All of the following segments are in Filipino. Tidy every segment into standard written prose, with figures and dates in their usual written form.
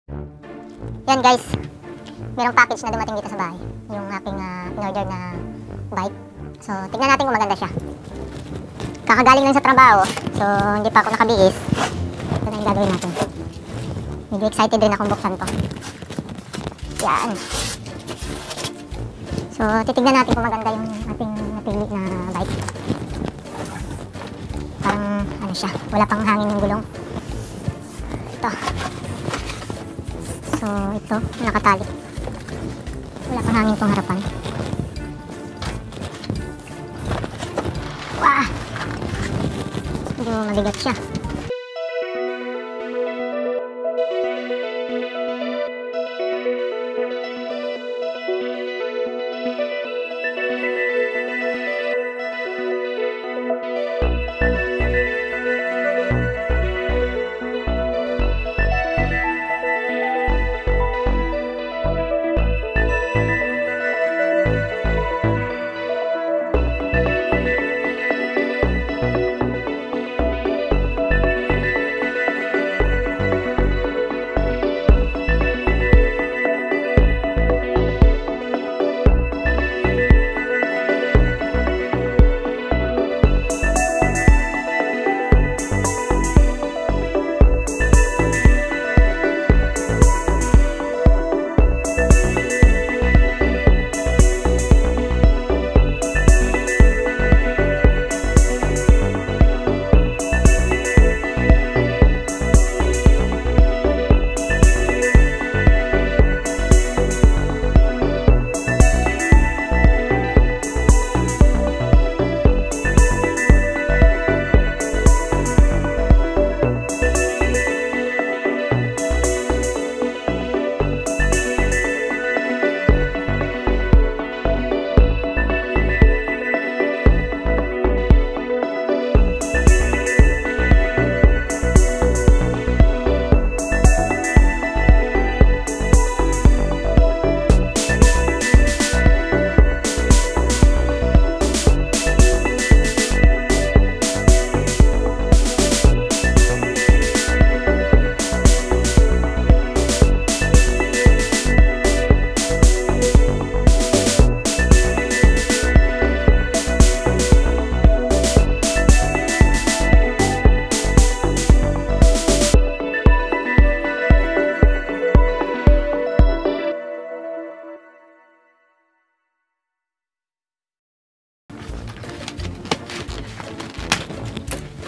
Yan guys, merong package na dumating dito sa bahay. Yung aking in-order na bike. So, tignan natin kung maganda siya. Kakagaling lang sa trabaho, so hindi pa ako nakabihis. Ito na yung gagawin natin. Medyo excited rin akong buksan to. Yan. So, titignan natin kung maganda yung ating napili na bike. Parang, ano siya, wala pang hangin yung gulong. Ito. So, ito, nakatali. Wala pang hangin itong harapan. Wah! Medyo mabigat siya.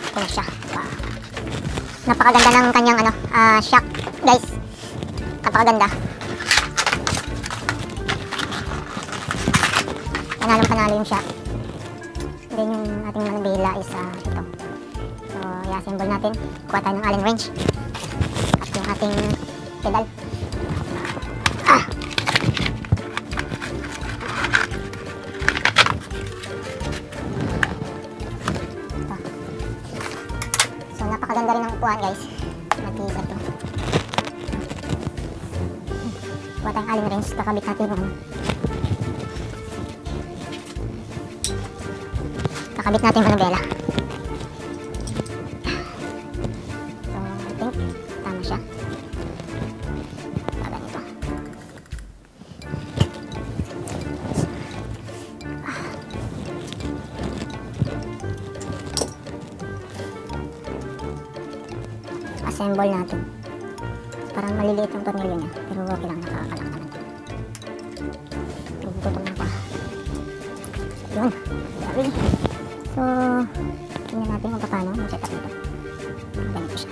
Ito na siya. Wow. Napakaganda ng kanyang shock, guys. Napakaganda. Panalo yung shock. Then yung ating manubila is ito. So, i-assemble natin. Kuha tayo ng Allen wrench. At yung ating pedal. Napakaganda rin ng upuan, guys. Matigas ito. Kuha tayong Allen wrench. Kakabit natin yung manubela. So, I think tama siya. Ganito. Assemble natin. Parang maliliit yung tornilyo niya, pero okay lang, nakakalak naman. Tugutom na pa. Yun, grabe. So, tingnan natin kung paano mag-set up nito. Ganito siya.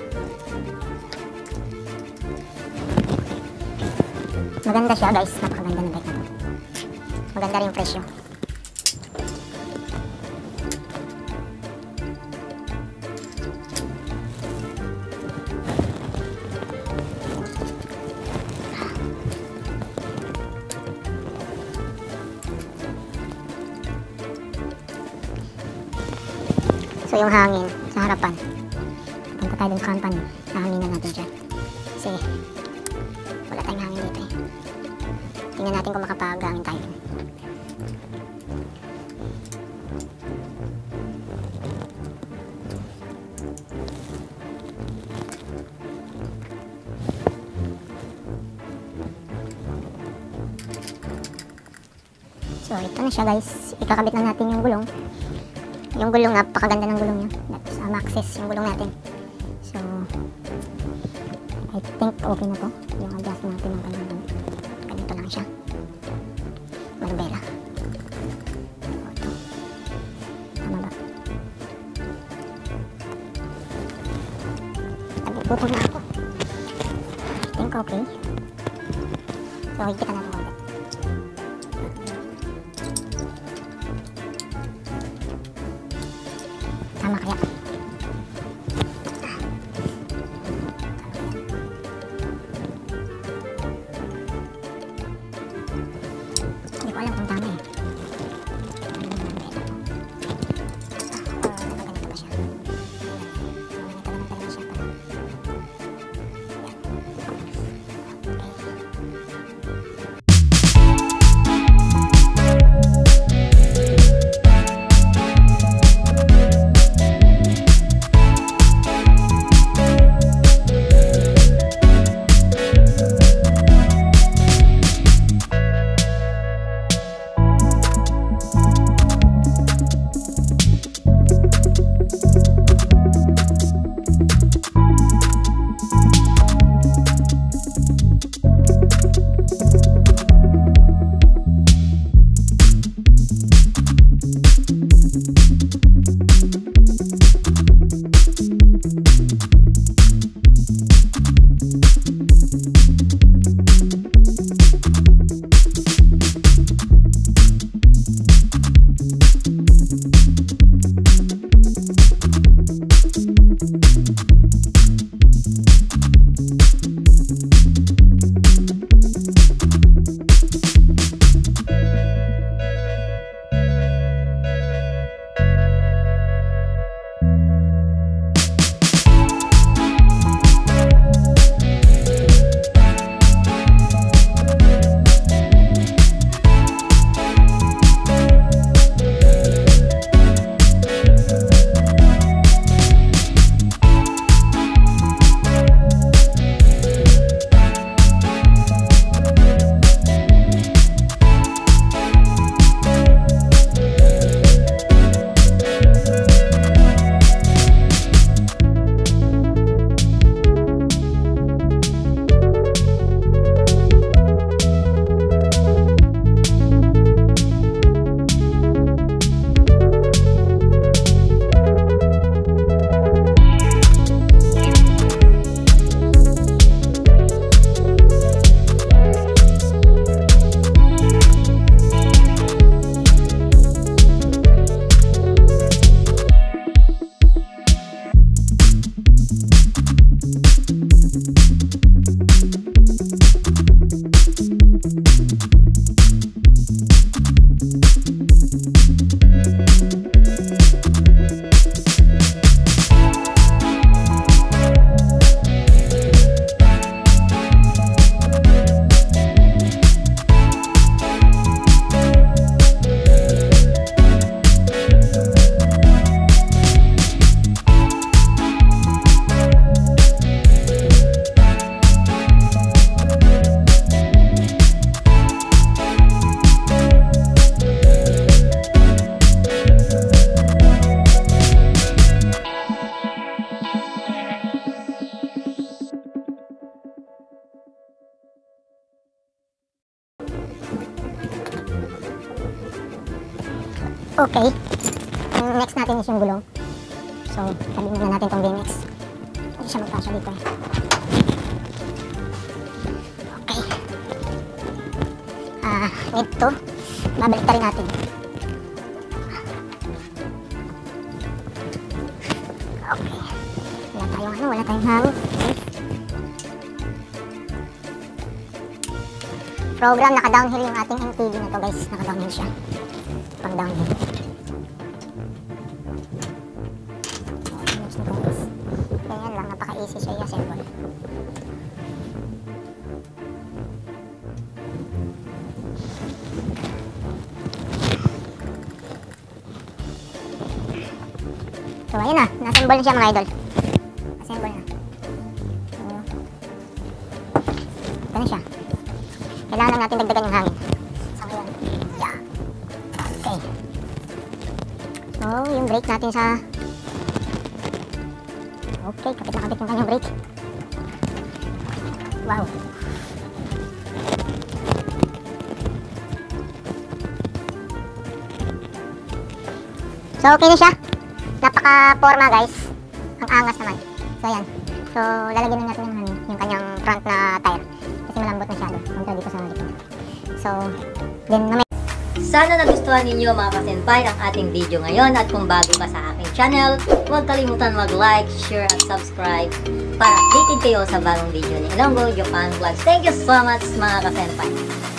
Maganda siya, guys. Napakaganda ng bike na ito. Maganda rin yung presyo. So yung hangin sa harapan, punta tayo dun sa company, nahanginan natin siya kasi wala tayong hangin dito eh. Tingnan natin kung makapag-hangin tayo. So, ito na siya guys. Ikakabit lang natin yung gulong. Yung gulong, napakaganda ng gulong niya. That's Maxxis yung gulong natin. So, I think okay na to. Yung adjust natin ng kanyang ganito lang siya. Manubela. Ito. Tama ba? Tabi-butong na ako. I think okay. So, higpitan natin konti. Tama kaya? Hindi ko alam kung tama eh. Ganito ba siya? Ganito naman talaga siya. Okay. Ang next natin is yung gulong. So, sabihin na natin itong VMX. Hindi siya magkasya dito eh. Okay. Ito. Babalik na rin natin. Okay. Wala tayong hang. Program, naka-downhill yung ating MTB na to guys. Naka-downhill siya. Pang downhill. Ganyan lang, napaka-easy siya i-assemble. So ayun na, na-assemble na siya mga idol. Assemble na. So, ito na siya. Kailangan lang natin dagdagan yung hangin. So ayun. Yeah. yung brake natin sa... Okay, kapit na kapit yung kanyang brake. Wow. So, okay na siya. Napaka-forma, guys. Ang angas naman. So, ayan. So, lalagyan na natin yung kanyang front na tire. Kasi malambot masyado. Kontra dito sa likod. So, then, Sana nagustuhan ninyo mga kasenpai ang ating video ngayon at kung bago ka sa aking channel, huwag kalimutan mag-like, share at subscribe para updated kayo sa bagong video ni Ilonggo Japan Vlogs. Thank you so much mga kasenpai!